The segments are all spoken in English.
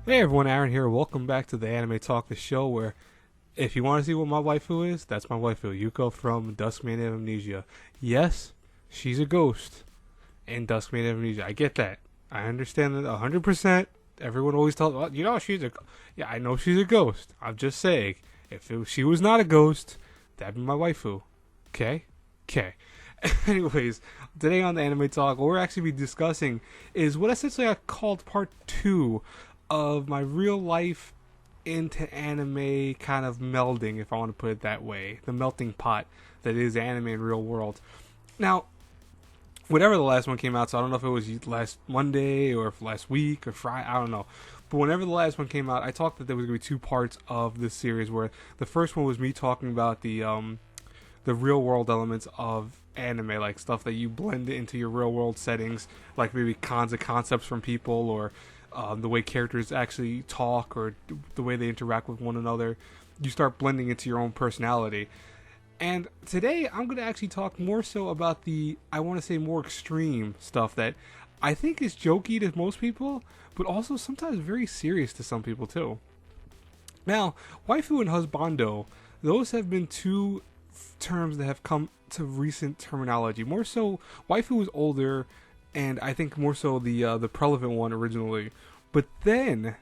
Hey everyone, Aaron here. Welcome back to the Anime Talk, the show where if you want to see what my waifu is, that's my waifu, Yuko from Duskman Amnesia. Yes, she's a ghost in Duskman Amnesia. I get that. I understand that 100%. Everyone always tells, well, she's a... Yeah, I know she's a ghost. I'm just saying, she was not a ghost, that'd be my waifu. Okay? Okay. Anyways, today on the Anime Talk, what we're actually be discussing is what essentially I called part 2 of my real life into anime kind of melding, if I want to put it that way. The melting pot that is anime and real world. Now, whenever the last one came out, so I don't know if it was last Monday or last week or Friday, I don't know. But whenever the last one came out, I talked that there was going to be two parts of this series, where the first one was me talking about the real world elements of anime, like stuff that you blend into your real world settings, like maybe concepts from people, or the way characters actually talk, or the way they interact with one another. You start blending into your own personality. And today I'm going to actually talk more so about I want to say more extreme stuff that I think is jokey to most people, but also sometimes very serious to some people too. Now, waifu and husbando, those have been two terms that have come to recent terminology. More so, waifu was older, and I think more so the prevalent one originally. But then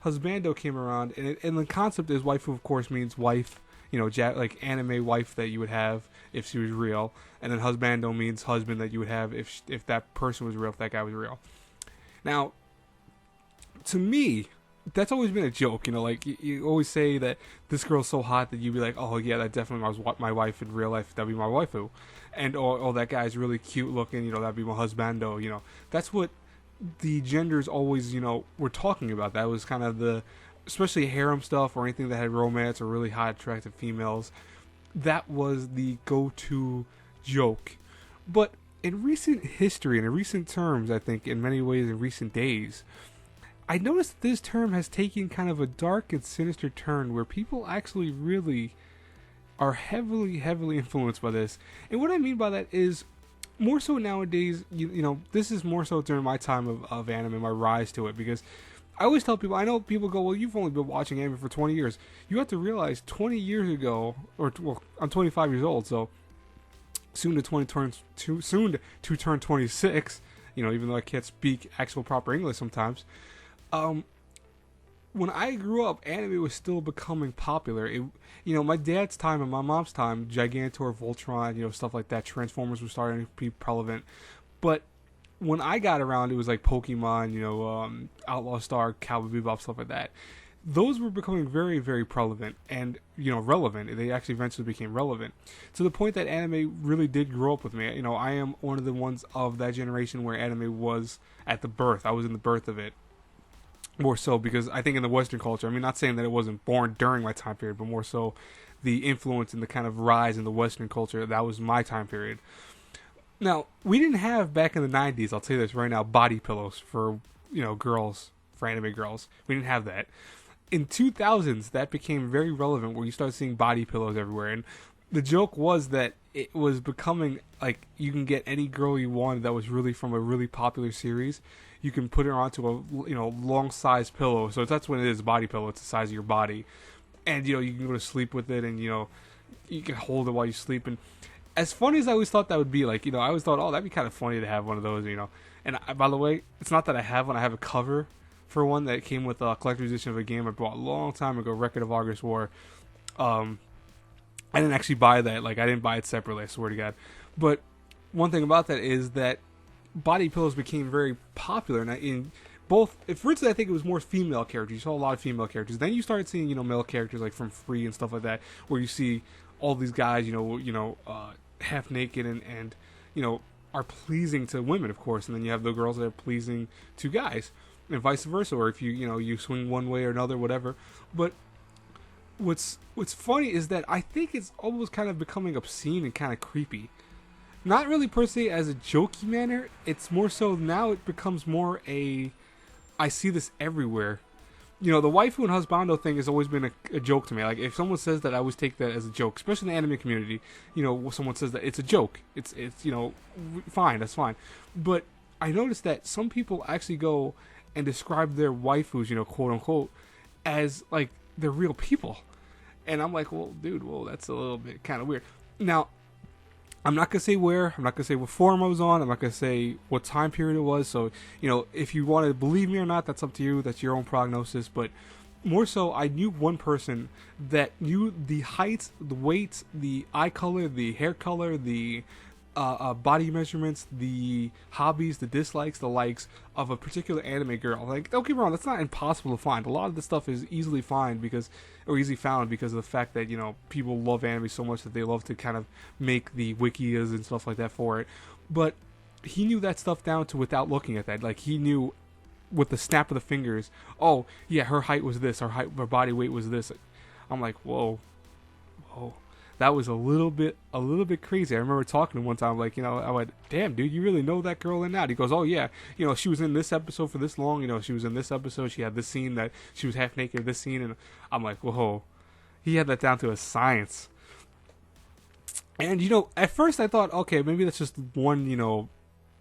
husbando came around, and the concept is waifu, of course, means wife, like anime wife that you would have if she was real, and then husbando means husband that you would have if that person was real, if that guy was real. Now, to me, that's always been a joke, like you always say that this girl's so hot that you'd be like, oh yeah, that definitely was my wife in real life, that'd be my waifu. And oh, that guy's really cute looking, that'd be my husbando. That's what the genders always, were talking about. That was kind of especially harem stuff or anything that had romance or really hot attractive females. That was the go-to joke. But in recent history and in recent terms, I think in many ways in recent days, I noticed that this term has taken kind of a dark and sinister turn where people actually really are heavily influenced by this. And what I mean by that is more so nowadays, this is more so during my time of anime, my rise to it, because I always tell people, I know people go, well, you've only been watching anime for 20 years. You have to realize 20 years ago, I'm 25 years old, so soon to turn 26, even though I can't speak actual proper English sometimes. When I grew up, anime was still becoming popular. My dad's time and my mom's time, Gigantor, Voltron, stuff like that, Transformers were starting to be prevalent. But when I got around, it was like Pokemon, Outlaw Star, Cowboy Bebop, stuff like that. Those were becoming very, very prevalent and, relevant. They actually eventually became relevant to the point that anime really did grow up with me. I am one of the ones of that generation where anime was at the birth. I was in the birth of it. More so because I think in the Western culture, not saying that it wasn't born during my time period, but more so the influence and the kind of rise in the Western culture, that was my time period. Now, we didn't have back in the 90s, I'll tell you this right now, body pillows for, girls, for anime girls. We didn't have that. In 2000s, that became very relevant where you start seeing body pillows everywhere. And the joke was that it was becoming like you can get any girl you wanted that was really from a really popular series. You can put her onto a long size pillow. So that's what it is, a body pillow. It's the size of your body, and you can go to sleep with it, and you can hold it while you sleep. And as funny as I always thought that would be, I always thought, oh, that'd be kind of funny to have one of those, And by the way, it's not that I have one. I have a cover for one that came with a collector's edition of a game I bought a long time ago, Record of August War. I didn't actually buy that. I didn't buy it separately, I swear to God. But one thing about that is that body pillows became very popular. And in both, first I think it was more female characters. You saw a lot of female characters. Then you started seeing, male characters like from Free and stuff like that, where you see all these guys, half naked and are pleasing to women, of course. And then you have the girls that are pleasing to guys, and vice versa. Or if you swing one way or another, whatever. But what's funny is that I think it's almost kind of becoming obscene and kind of creepy. Not really per se as a jokey manner. It's more so now it becomes more I see this everywhere. The waifu and husbando thing has always been a joke to me. Like, if someone says that, I always take that as a joke, especially in the anime community. Someone says that, it's a joke. It's fine, that's fine. But I noticed that some people actually go and describe their waifus, quote unquote, as like they're real people. And I'm like, well, dude, that's a little bit kind of weird. Now, I'm not gonna say where. I'm not gonna say what forum I was on. I'm not gonna say what time period it was. So, if you want to believe me or not, that's up to you. That's your own prognosis. But more so, I knew one person that knew the heights, the weights, the eye color, the hair color, the body measurements, the hobbies, the dislikes, the likes of a particular anime girl. Like, don't get me wrong, that's not impossible to find. A lot of this stuff is easily found because of the fact that, people love anime so much that they love to kind of make the wikias and stuff like that for it. But he knew that stuff down to without looking at that. Like, he knew with the snap of the fingers, oh, yeah, her height was this, her body weight was this. I'm like, whoa. That was a little bit crazy. I remember talking to him one time, like, I went, damn, dude, you really know that girl in that? He goes, oh, yeah, she was in this episode for this long, she was in this episode, she had this scene that she was half naked, this scene, and I'm like, whoa, he had that down to a science. And, at first I thought, okay, maybe that's just one,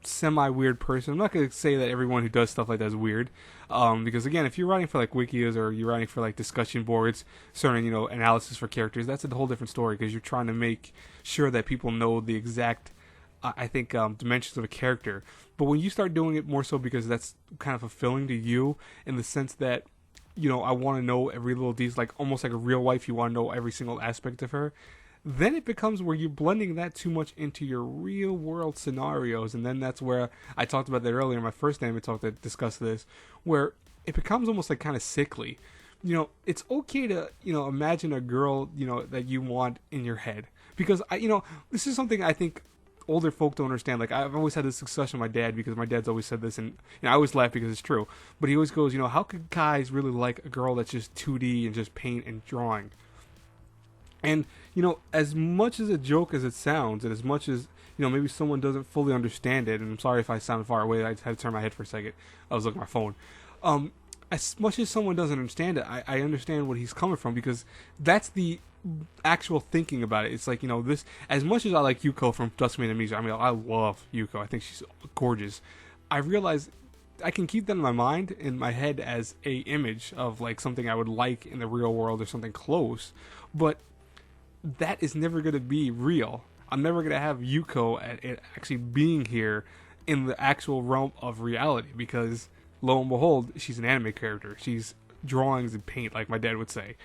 semi-weird person. I'm not going to say that everyone who does stuff like that is weird, because again, if you're writing for like wikias or you're writing for like discussion boards, certain analysis for characters, that's a whole different story because you're trying to make sure that people know the exact dimensions of a character. But when you start doing it more so because that's kind of fulfilling to you in the sense that I want to know every little detail, like almost like a real wife, you want to know every single aspect of her, then it becomes where you're blending that too much into your real world scenarios. And then that's where I talked about that earlier in my first anime talk that discussed this, where it becomes almost like kind of sickly. It's okay to, imagine a girl, that you want in your head. Because, this is something I think older folk don't understand. Like, I've always had this discussion with my dad because my dad's always said this, and I always laugh because it's true. But he always goes, how could guys really like a girl that's just 2D and just paint and drawing? And, as much as a joke as it sounds, and as much as, maybe someone doesn't fully understand it, and I'm sorry if I sound far away, I had to turn my head for a second. I was looking at my phone. As much as someone doesn't understand it, I understand what he's coming from, because that's the actual thinking about it. It's like, this, as much as I like Yuko from Duskman Amnesia, I mean, I love Yuko. I think she's gorgeous. I realize I can keep that in my mind, in my head, as a image of, like, something I would like in the real world or something close, but that is never going to be real. I'm never going to have Yuko at actually being here in the actual realm of reality, because lo and behold, she's an anime character. She's drawings and paint, like my dad would say.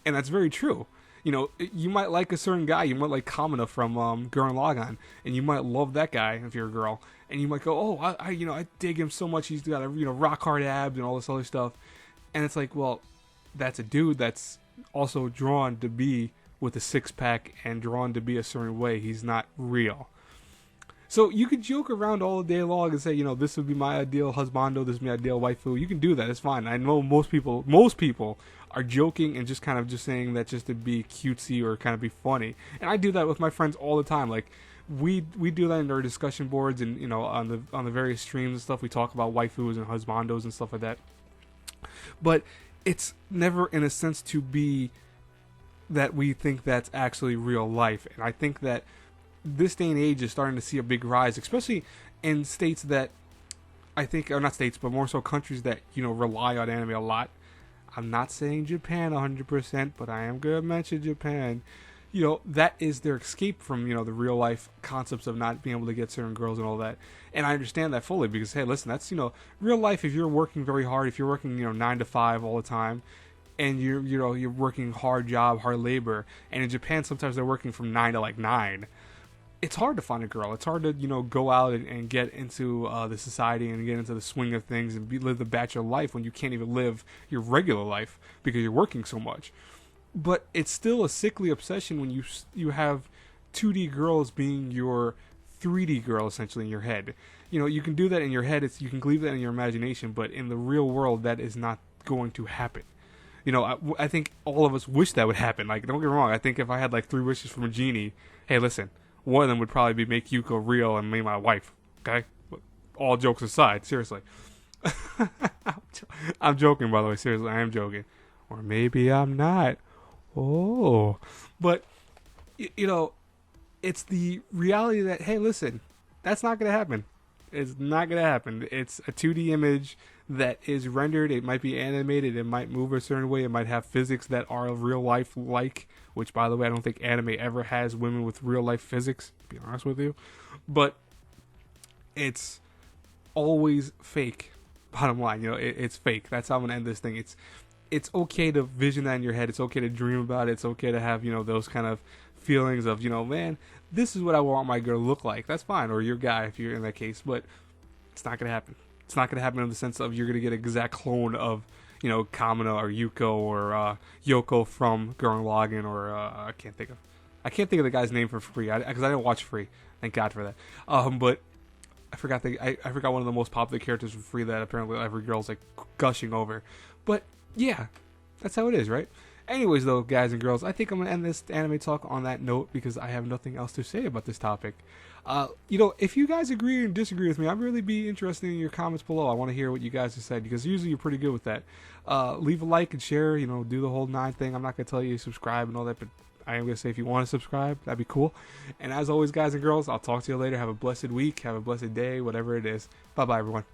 And that's very true. You might like a certain guy. You might like Kamina from Gurren Lagann, and you might love that guy if you're a girl. And you might go, oh, I dig him so much. He's got rock hard abs and all this other stuff. And it's like, well, that's a dude that's also drawn to be with a six-pack and drawn to be a certain way. He's not real. So you could joke around all day long and say, this would be my ideal husbando, this would be my ideal waifu. You can do that. It's fine. I know most people are joking and just kind of just saying that just to be cutesy or kind of be funny. And I do that with my friends all the time. Like, we do that in our discussion boards and, on the various streams and stuff. We talk about waifus and husbandos and stuff like that. But it's never in a sense to be that we think that's actually real life. And I think that this day and age is starting to see a big rise, especially in states that I think, or not states, but more so countries that, rely on anime a lot. I'm not saying Japan 100%, but I am going to mention Japan. That is their escape from, the real life concepts of not being able to get certain girls and all that. And I understand that fully because, hey, listen, that's, real life. If you're working very hard, if you're working, 9 to 5 all the time, and you're working hard job, hard labor, and in Japan sometimes they're working from 9 to like 9. It's hard to find a girl. It's hard to go out and get into the society and get into the swing of things and live the bachelor life when you can't even live your regular life because you're working so much. But it's still a sickly obsession when you have 2D girls being your 3D girl essentially in your head. You can do that in your head. You can leave that in your imagination, but in the real world that is not going to happen. I think all of us wish that would happen. Like, don't get me wrong. I think if I had like 3 wishes from a genie, hey, listen, one of them would probably be make Yuko real and make my wife. Okay? All jokes aside, seriously. I'm joking, by the way. Seriously, I am joking. Or maybe I'm not. Oh. But, it's the reality that, hey, listen, that's not going to happen. It's not gonna happen. It's a 2D image that is rendered. It might be animated. It might move a certain way. It might have physics that are real life like. Which, by the way, I don't think anime ever has women with real life physics. To be honest with you, but it's always fake. Bottom line, it's fake. That's how I'm gonna end this thing. It's okay to vision that in your head. It's okay to dream about it. It's okay to have those kind of feelings of man, this is what I want my girl to look like. That's fine, or your guy if you're in that case. But it's not gonna happen. It's not gonna happen in the sense of you're gonna get an exact clone of Kamina or Yuko or Yoko from Gurren Lagann or I can't think of the guy's name for Free because I didn't watch Free. Thank God for that. But I forgot one of the most popular characters from Free that apparently every girl's like gushing over. But yeah, that's how it is, right? Anyways, though, guys and girls, I think I'm going to end this anime talk on that note because I have nothing else to say about this topic. If you guys agree and disagree with me, I'd really be interested in your comments below. I want to hear what you guys have said because usually you're pretty good with that. Leave a like and share, do the whole 9 thing. I'm not going to tell you to subscribe and all that, but I am going to say if you want to subscribe, that'd be cool. And as always, guys and girls, I'll talk to you later. Have a blessed week. Have a blessed day, whatever it is. Bye-bye, everyone.